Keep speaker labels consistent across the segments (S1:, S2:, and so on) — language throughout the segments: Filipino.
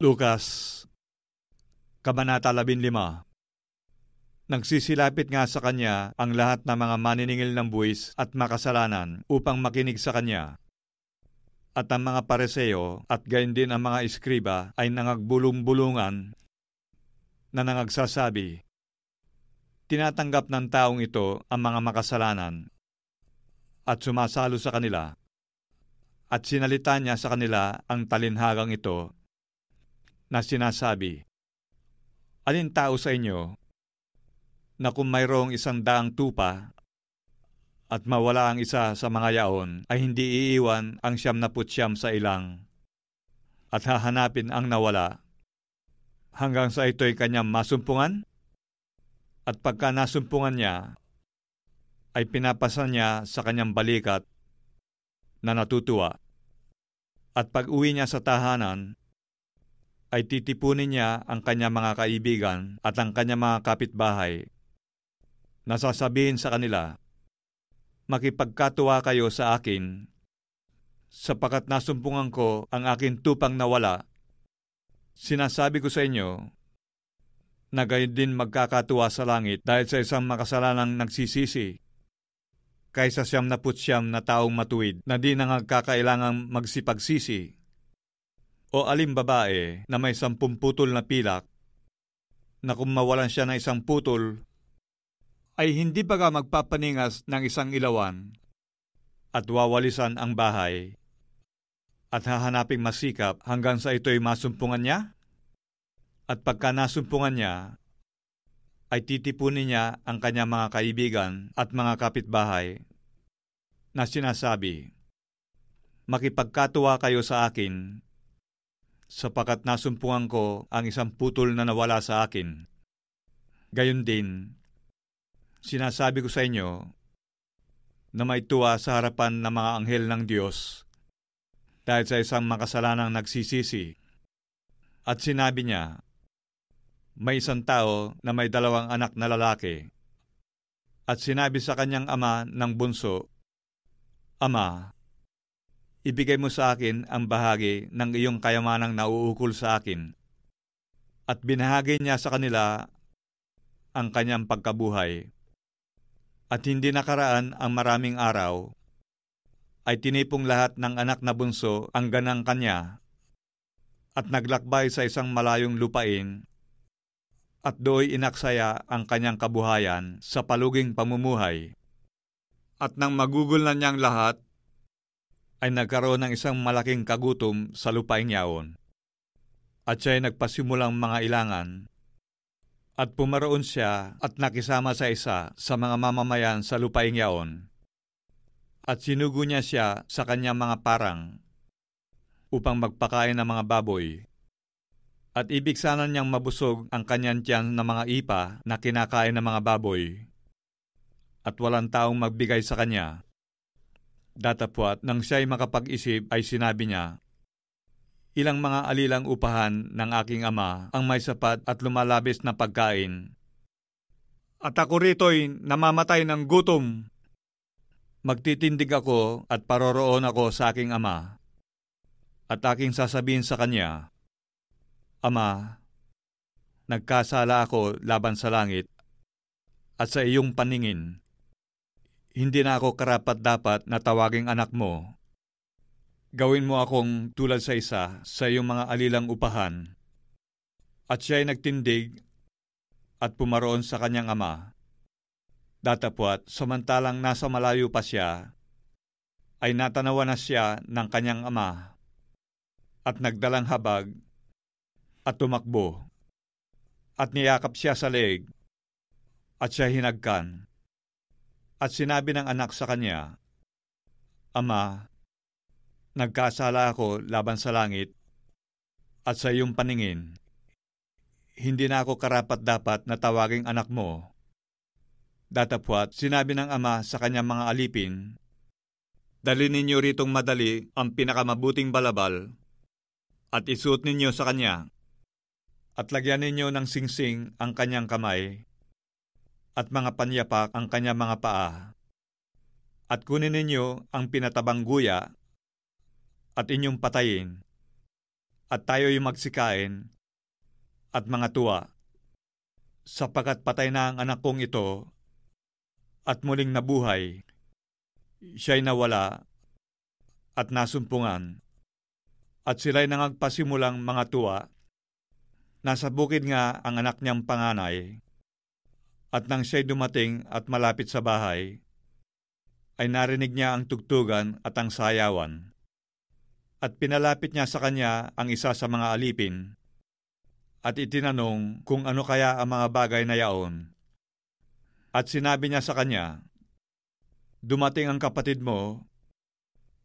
S1: Lukas, Kabanata 15. Nagsisilapit nga sa kanya ang lahat ng mga maniningil ng buwis at makasalanan upang makinig sa kanya. At ang mga Pariseo at gayon din ang mga iskriba ay nangagbulong-bulungan na nangagsasabi, tinatanggap ng taong ito ang mga makasalanan at sumasalo sa kanila. At sinalita niya sa kanila ang talinhagang ito na sinasabi, alin tao sa inyo na kung mayroong 100 tupa at mawala ang isa sa mga yaon ay hindi iiwan ang 99 sa ilang at hahanapin ang nawala hanggang sa ito'y kanyang masumpungan? At pagka nasumpungan niya ay pinapasa niya sa kanyang balikat na natutuwa. At pag uwi niya sa tahanan ay titipunin niya ang kanyang mga kaibigan at ang kanyang mga kapitbahay. Nasasabihin sa kanila, makipagkatuwa kayo sa akin, sapagkat nasumpungan ko ang aking tupang nawala. Sinasabi ko sa inyo, na gayon din magkakatuwa sa langit dahil sa isang makasalanang nagsisisi, kaysa 99 na taong matuwid na di nangagkakailangang magsipagsisi. O aling babae na may 10 putol na pilak, na kung mawalan siya ng 1 putol, ay hindi ba magpapaningas ng 1 ilawan at wawalisan ang bahay at hahanaping masikap hanggang sa ito'y masumpungan niya? At pagka nasumpungan niya, ay titipunin niya ang kanyang mga kaibigan at mga kapitbahay na sinasabi, makipagkatuwa kayo sa akin, sapagkat nasumpungan ko ang 1 putol na nawala sa akin. Gayon din, sinasabi ko sa inyo na may tuwa sa harapan ng mga anghel ng Diyos dahil sa isang makasalanang nagsisisi. At sinabi niya, may 1 tao na may 2 anak na lalaki. At sinabi sa kanyang ama ng bunso, Ama, ibigay mo sa akin ang bahagi ng iyong kayamanang nauukol sa akin. At binahagi niya sa kanila ang kanyang pagkabuhay. At hindi nakaraan ang maraming araw, ay tinipong lahat ng anak na bunso ang ganang kanya, at naglakbay sa isang malayong lupain, at do'y inaksaya ang kanyang kabuhayan sa paluging pamumuhay. At nang magugol na niyang lahat, ay nagkaroon ng isang malaking kagutom sa lupaing yaon. At siya'y nagpasimulang mga ilangan, at pumaroon siya at nakisama sa isa sa mga mamamayan sa lupaing yaon. At sinugo niya siya sa kanyang mga parang upang magpakain ng mga baboy. At ibig sana niyang mabusog ang kanyang tiyan ng mga ipa na kinakain ng mga baboy. At walang taong magbigay sa kanya. Datapwat nang siya'y makapag-isip ay sinabi niya, ilang mga alilang upahan ng aking ama ang may sapat at lumalabis na pagkain. At ako rito'y namamatay ng gutom. Magtitindig ako at paroroon ako sa aking ama. At aking sasabihin sa kanya, Ama, nagkasala ako laban sa langit at sa iyong paningin. Hindi na ako karapat-dapat na tawaging anak mo. Gawin mo akong tulad sa isa sa iyong mga alilang upahan. At siya'y nagtindig at pumaroon sa kanyang ama. Datapwat, samantalang nasa malayo pa siya, ay natanawan na siya ng kanyang ama at nagdalang habag at tumakbo. At niyakap siya sa leeg at siya hinagkan. At sinabi ng anak sa kanya, Ama, nagkasala ako laban sa langit at sa iyong paningin. Hindi na ako karapat-dapat na tawaging anak mo. Datapwat, sinabi ng ama sa kanyang mga alipin, Dalhin ninyo ritong madali ang pinakamabuting balabal at isuot ninyo sa kanya. At lagyan ninyo ng singsing ang kanyang kamay at mga panyapak ang kanyang mga paa. At kunin ninyo ang pinatabang guya at inyong patayin. at tayo'y magsikain at mga tuwa, sapagkat patay na ang anak kong ito at muling nabuhay, siya'y nawala at nasumpungan, at sila'y nangagpasimulang mga tuwa. Nasa bukid nga ang anak niyang panganay, at nang siya'y dumating at malapit sa bahay, ay narinig niya ang tugtugan at ang sayawan. At pinalapit niya sa kanya ang isa sa mga alipin, at itinanong kung ano kaya ang mga bagay na yaon. At sinabi niya sa kanya, "Dumating ang kapatid mo,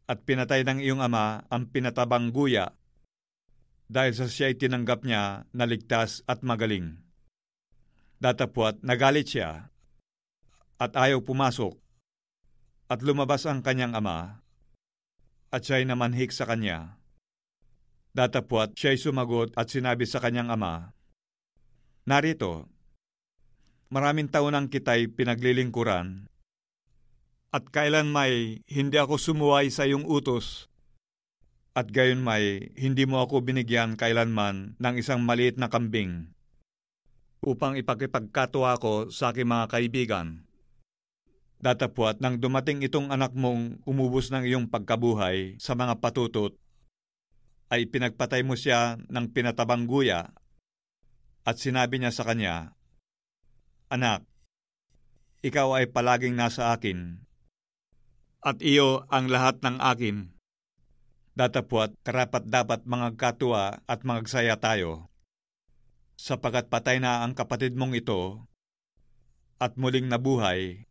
S1: at pinatay ng iyong ama ang pinatabang guya, dahil sa siya'y tinanggap niya na ligtas at magaling." Datapwat nagalit siya, at ayaw pumasok, at lumabas ang kanyang ama, at siya'y namanhik sa kanya. Datapwat siya'y sumagot at sinabi sa kanyang ama, "Narito, maraming taon nang kita'y pinaglilingkuran, at kailan may hindi ako sumuway sa iyong utos, at gayon may hindi mo ako binigyan kailanman ng isang maliit na kambing, upang ipagkipagkatuwa ko sa aking mga kaibigan. Datapwat nang dumating itong anak mong umubos ng iyong pagkabuhay sa mga patutot, ay pinagpatay mo siya ng pinatabang guya, at sinabi niya sa kanya, 'Anak, ikaw ay palaging nasa akin, at iyo ang lahat ng akin.' Datapwat karapat-dapat mangagkatuwa at magagsaya tayo, sapagkat patay na ang kapatid mong ito, at muling nabuhay,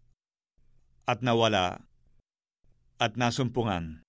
S1: at nawala, at nasumpungan."